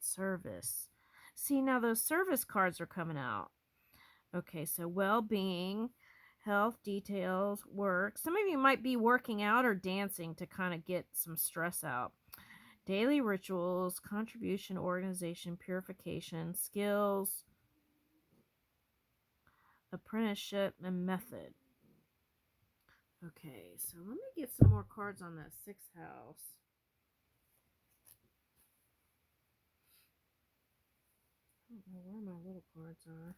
at service. See, now those service cards are coming out. Okay, so well-being, health, details, work. Some of you might be working out or dancing to kind of get some stress out. Daily rituals, contribution, organization, purification, skills, apprenticeship, and method. Okay, so let me get some more cards on that sixth house. I don't know where my little cards are.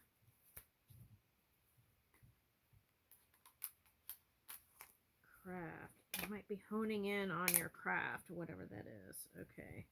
Craft. You might be honing in on your craft, whatever that is. Okay.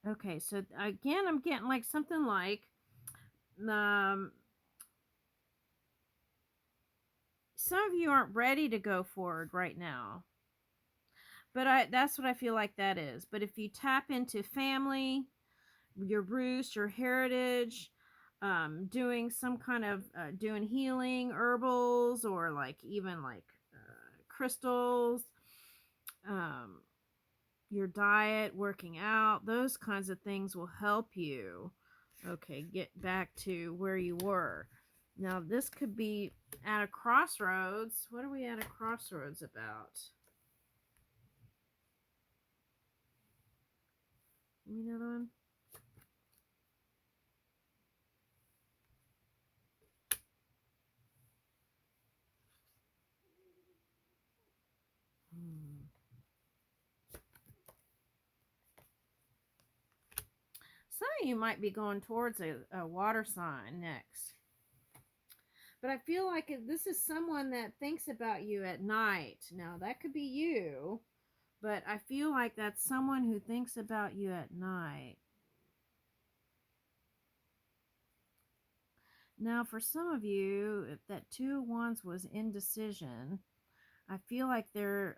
Okay, so again, I'm getting like something like some of you aren't ready to go forward right now. But that's what I feel like that is. But if you tap into family, your roots, your heritage, doing some kind of doing healing, herbals, or like even like crystals, um, your diet, working out, those kinds of things will help you, okay, get back to where you were. Now, this could be at a crossroads. What are we at a crossroads about? Give me another one. Some of you might be going towards a water sign next. But I feel like this is someone that thinks about you at night. Now, that could be you, but I feel like that's someone who thinks about you at night. Now, for some of you, if that Two of Wands was indecision, I feel like they're,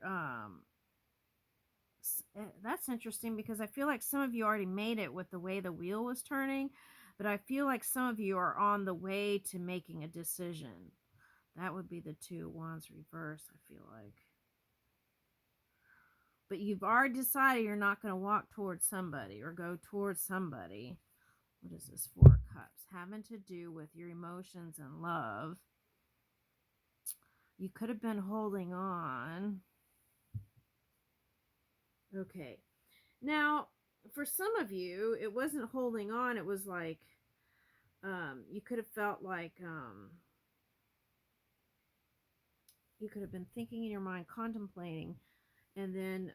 that's interesting because I feel like some of you already made it with the way the wheel was turning, but I feel like some of you are on the way to making a decision. That would be the Two of Wands reverse, I feel like. But you've already decided you're not going to walk towards somebody or go towards somebody. What is this? Four of Cups. Having to do with your emotions and love. You could have been holding on. Okay. Now, for some of you, it wasn't holding on. It was like you could have felt like you could have been thinking in your mind, contemplating, and then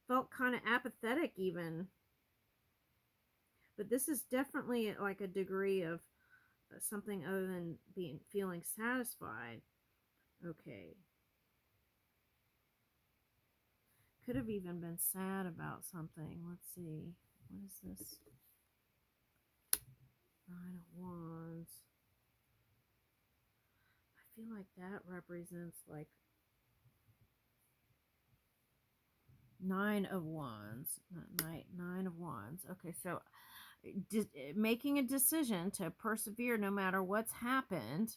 felt kind of apathetic even. But this is definitely like a degree of something other than feeling satisfied. Okay. Could have even been sad about something. Let's see. What is this? Nine of Wands. I feel like that represents like Nine of Wands. Nine of Wands. Okay, so making a decision to persevere no matter what's happened,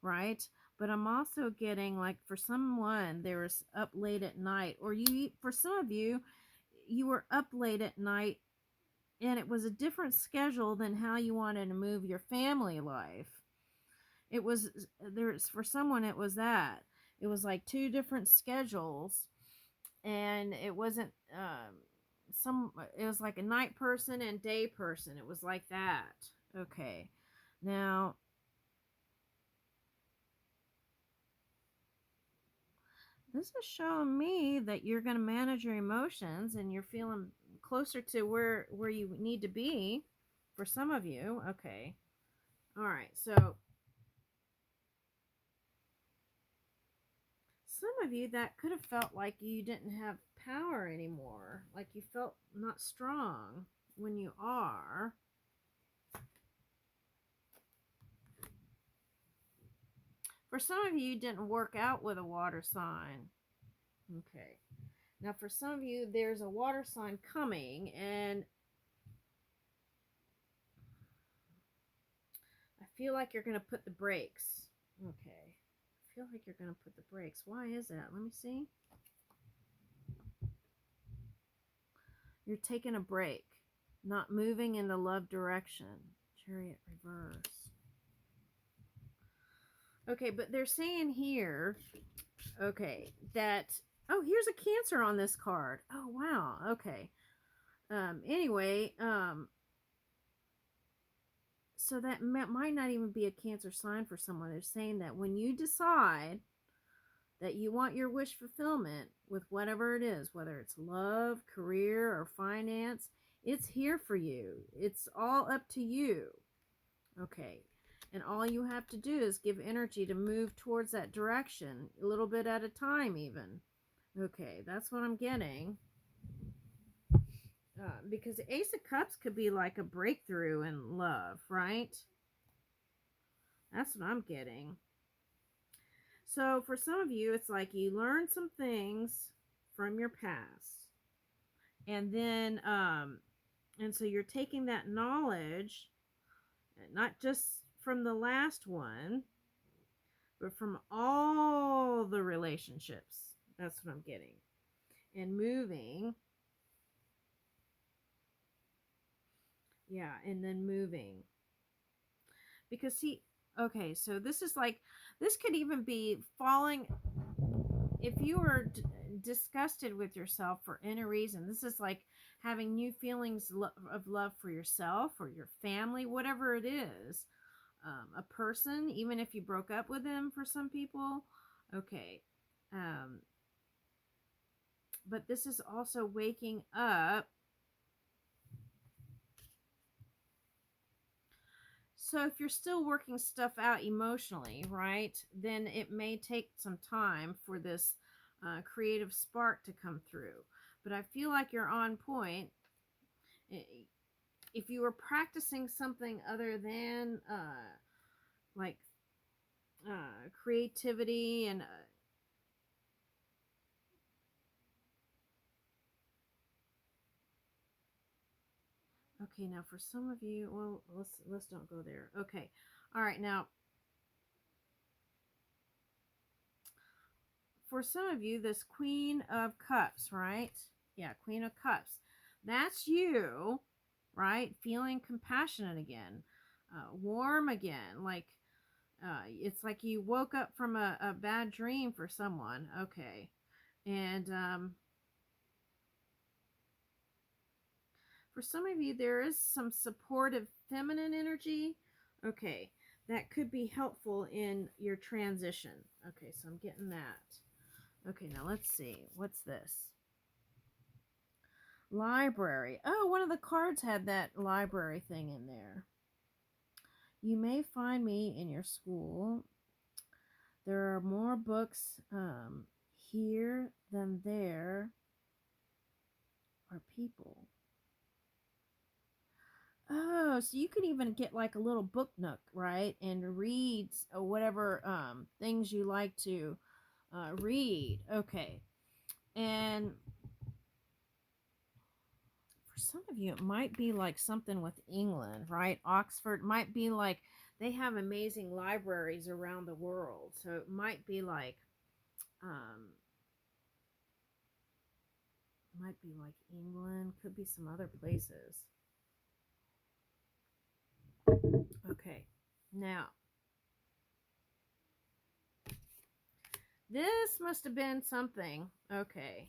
right? But I'm also getting like for someone there was up late at night, or for some of you, you were up late at night and it was a different schedule than how you wanted to move your family life. It was for someone it was that. It was like two different schedules, and it wasn't it was like a night person and day person. It was like that. Okay. Now, this is showing me that you're going to manage your emotions and you're feeling closer to where you need to be for some of you. Okay. All right. So some of you, that could have felt like you didn't have power anymore, like you felt not strong when you are. For some of you, didn't work out with a water sign. Okay. Now, for some of you, there's a water sign coming, and I feel like you're going to put the brakes. Okay. I feel like you're going to put the brakes. Why is that? Let me see. You're taking a break, not moving in the love direction. Chariot reverse. Okay, but they're saying here, okay, that, oh, here's a Cancer on this card. Oh, wow. Okay. Anyway, so that might not even be a Cancer sign for someone. They're saying that when you decide that you want your wish fulfillment with whatever it is, whether it's love, career, or finance, it's here for you. It's all up to you. Okay. And all you have to do is give energy to move towards that direction, a little bit at a time even. Okay, that's what I'm getting. Because the Ace of Cups could be like a breakthrough in love, right? That's what I'm getting. So for some of you, it's like you learn some things from your past. And then, and so you're taking that knowledge, not just from the last one, but from all the relationships. That's what I'm getting. And moving. Yeah, and then moving. Because see, okay, so this is like, this could even be falling, if you were disgusted with yourself for any reason, this is like having new feelings of love for yourself or your family, whatever it is. A person, even if you broke up with them for some people. Okay. But this is also waking up. So if you're still working stuff out emotionally, right, then it may take some time for this creative spark to come through. But I feel like you're on point. If you were practicing something other than like creativity and okay, now for some of you, well, let's don't go there. Okay, all right, now for some of you, this Queen of Cups, right? Yeah, Queen of Cups. That's you, right? Feeling compassionate again, warm again. Like it's like you woke up from a bad dream for someone. Okay, and for some of you, there is some supportive feminine energy. Okay, that could be helpful in your transition. Okay, so I'm getting that. Okay, now let's see. What's this? Library. Oh, one of the cards had that library thing in there. You may find me in your school. There are more books here than there are people. Oh, so you can even get like a little book nook, right? And read whatever things you like to read. Okay. And for some of you, it might be like something with England, right? Oxford might be like they have amazing libraries around the world. So it might be like, might be like England, could be some other places. Okay, now this must have been something. Okay.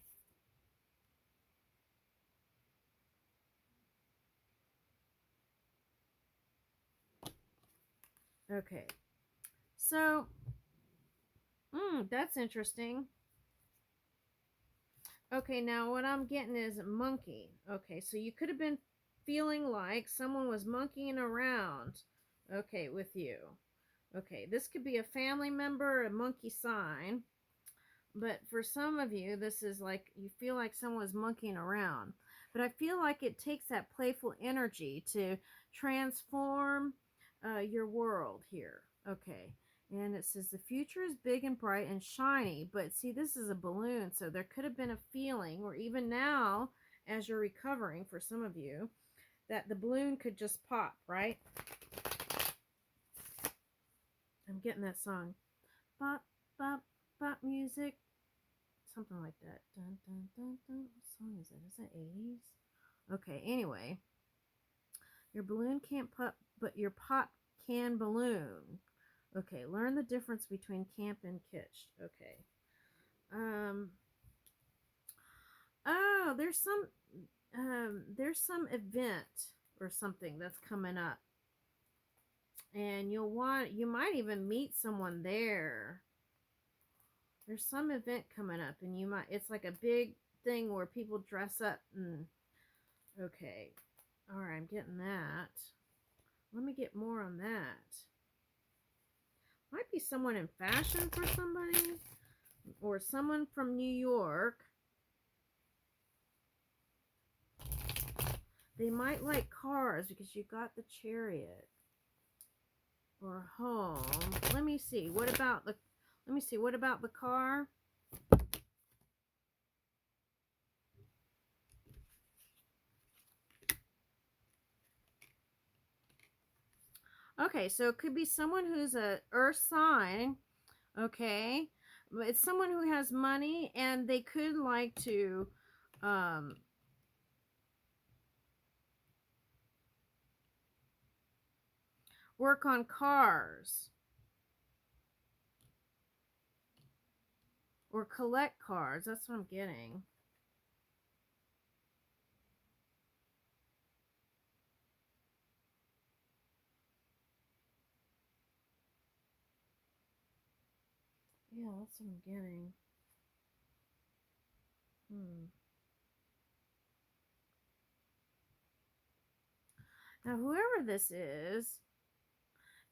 Okay. So, that's interesting. Okay, now what I'm getting is monkey. Okay, so you could have been feeling like someone was monkeying around, okay, with you. Okay, this could be a family member, a monkey sign. But for some of you, this is like you feel like someone's monkeying around. But I feel like it takes that playful energy to transform your world here. Okay. And it says the future is big and bright and shiny. But see, this is a balloon, so there could have been a feeling, or even now, as you're recovering, for some of you, that the balloon could just pop, right? I'm getting that song. Bop, bop, bop music. Something like that. Dun, dun, dun, dun. What song is that? Is that 80s? Okay, anyway. Your balloon can't pop, but your pop can balloon. Okay, learn the difference between camp and kitsch. Okay. Um. Oh, there's some event or something that's coming up, and you might even meet someone there. There's some event coming up, and it's like a big thing where people dress up and okay. All right, I'm getting that. Let me get more on that. Might be someone in fashion for somebody, or someone from New York. They might like cars because you got the Chariot. Or home. Let me see. What about the car? Okay, so it could be someone who's a earth sign. Okay. It's someone who has money, and they could like to um work on cars or collect cars. That's what I'm getting. Yeah, that's what I'm getting. Now, whoever this is,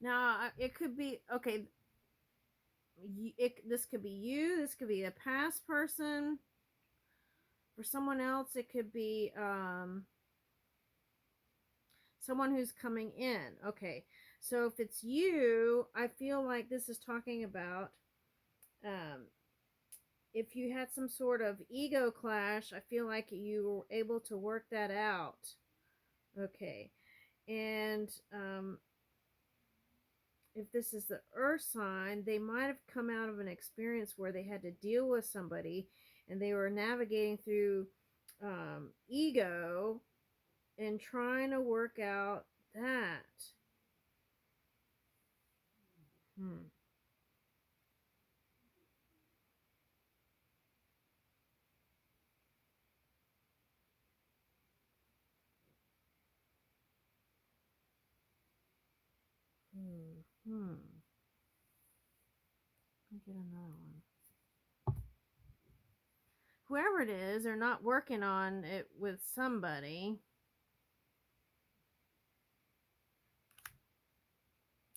now it could be okay. This could be you. This could be a past person. For someone else, it could be someone who's coming in. Okay, so if it's you, I feel like this is talking about um, if you had some sort of ego clash. I feel like you were able to work that out. Okay, and if this is the earth sign, they might have come out of an experience where they had to deal with somebody and they were navigating through ego and trying to work out that. Hmm. Hmm. Hmm. Let me get another one. Whoever it is, they're not working on it with somebody.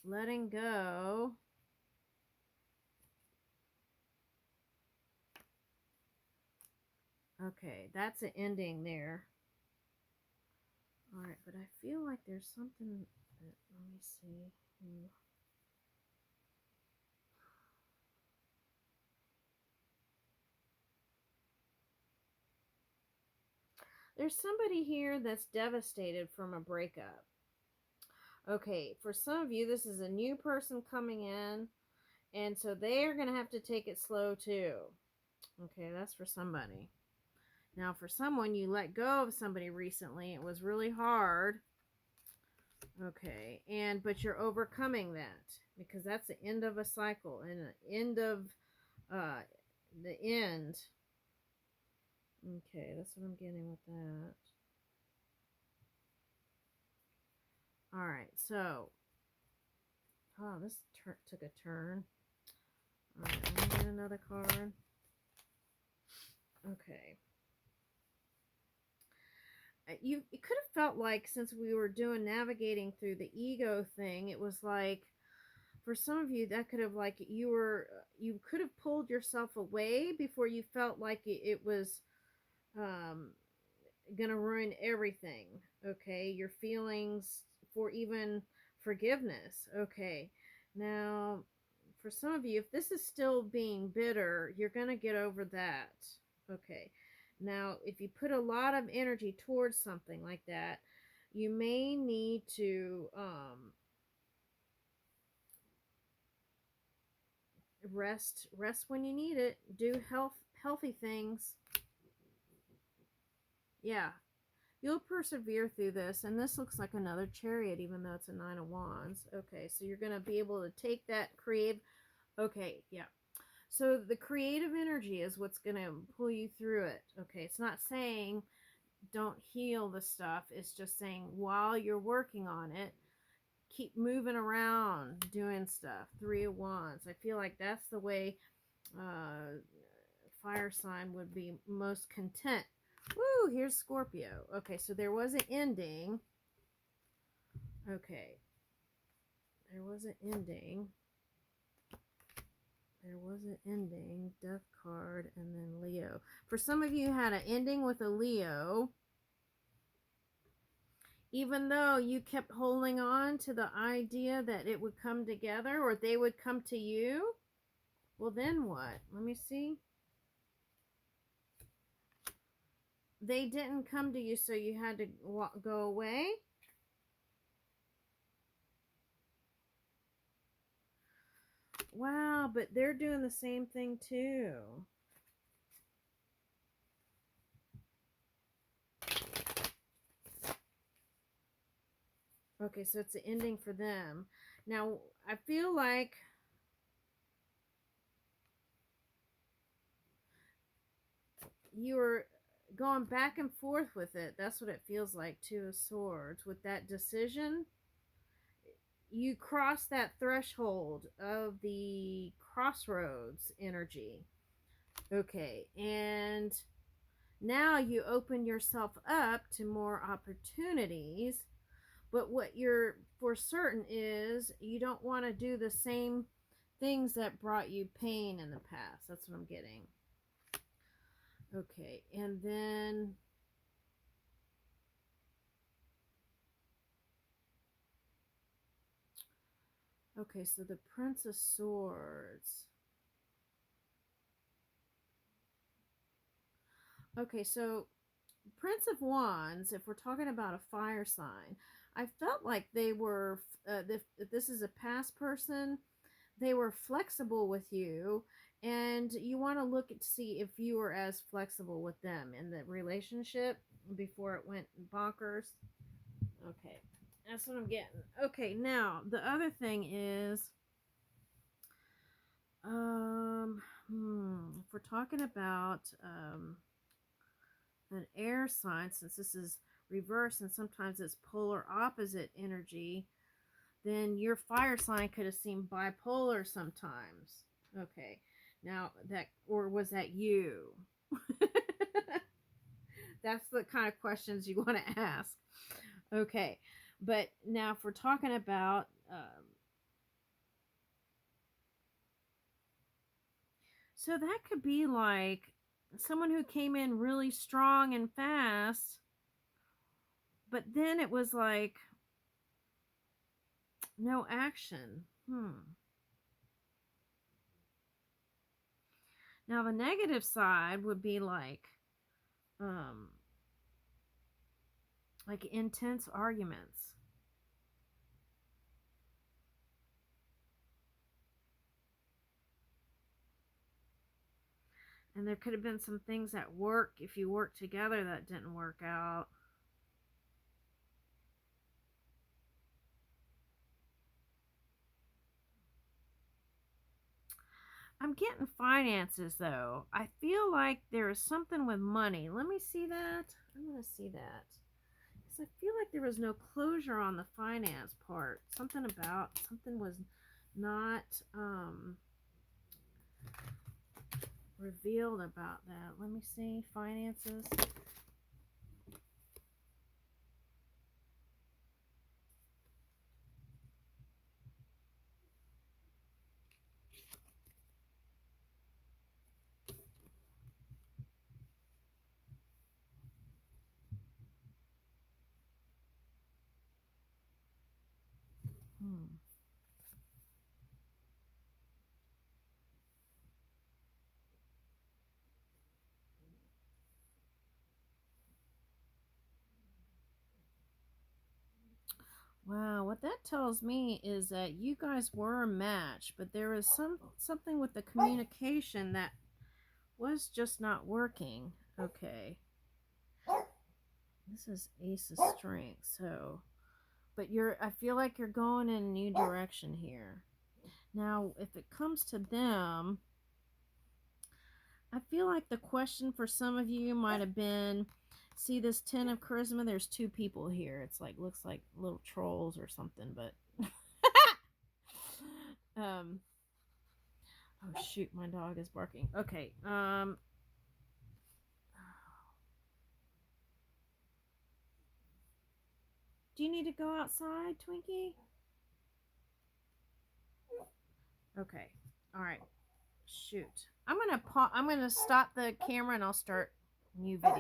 Letting go. Okay, that's an ending there. Alright, but I feel like there's something that, let me see. There's somebody here that's devastated from a breakup. Okay, for some of you, this is a new person coming in, and so they're going to have to take it slow too. Okay, that's for somebody. Now, for someone, you let go of somebody recently. It was really hard. Okay, but you're overcoming that because that's the end of a cycle and the end of uh the end. Okay, that's what I'm getting with that. All right, so this took a turn. All right, let me get another card. Okay. It could have felt like, since we were doing navigating through the ego thing, it was like for some of you that could have like you could have pulled yourself away before you felt like it was um gonna ruin everything. Okay, your feelings for even forgiveness. Okay, now for some of you, if this is still being bitter, you're going to get over that. Okay. Now, if you put a lot of energy towards something like that, you may need to rest when you need it. Do healthy things. Yeah, you'll persevere through this, and this looks like another chariot, even though it's a 9 of Wands. Okay, so you're going to be able to take that creative. Okay, yeah. So the creative energy is what's going to pull you through it. Okay, it's not saying don't heal the stuff. It's just saying while you're working on it, keep moving around, doing stuff. 3 of Wands. I feel like that's the way fire sign would be most content. Woo, here's Scorpio. Okay, so there was an ending. Okay. There was an ending. There was an ending. Death card and then Leo. For some of you had an ending with a Leo. Even though you kept holding on to the idea that it would come together or they would come to you. Well, then what? Let me see. They didn't come to you, so you had to go away. Wow, but they're doing the same thing too. Okay, so it's the ending for them. Now, I feel like you were going back and forth with it. That's what it feels like, 2 of Swords. With that decision, you cross that threshold of the crossroads energy. Okay, and now you open yourself up to more opportunities. But what you're for certain is you don't want to do the same things that brought you pain in the past. That's what I'm getting. Okay, and then okay, so the Prince of Swords. Okay, so Prince of Wands, if we're talking about a fire sign, I felt like they were, if this is a past person, they were flexible with you, and you want to look at see if you were as flexible with them in the relationship before it went bonkers. Okay, that's what I'm getting. Okay, now the other thing is, if we're talking about an air sign, since this is reverse and sometimes it's polar opposite energy, then your fire sign could have seemed bipolar sometimes. Okay, now that, or was that you? That's the kind of questions you want to ask. Okay, but now if we're talking about so that could be like someone who came in really strong and fast, but then it was like no action. Now the negative side would be um like intense arguments. And there could have been some things at work, if you worked together, that didn't work out. I'm getting finances though. I feel like there is something with money. Let me see that. I'm going to see that. Because I feel like there was no closure on the finance part. Something was not revealed about that. Let me see. Finances. Hmm. Wow, what that tells me is that you guys were a match, but there was something with the communication that was just not working. Okay. This is Ace of Strength, so but I feel like you're going in a new direction here. Now, if it comes to them, I feel like the question for some of you might have been, see this 10 of charisma, there's two people here. It's like, looks like little trolls or something, but oh shoot, my dog is barking. Okay. Do you need to go outside, Twinkie? Okay. All right. Shoot. I'm gonna stop the camera and I'll start new video.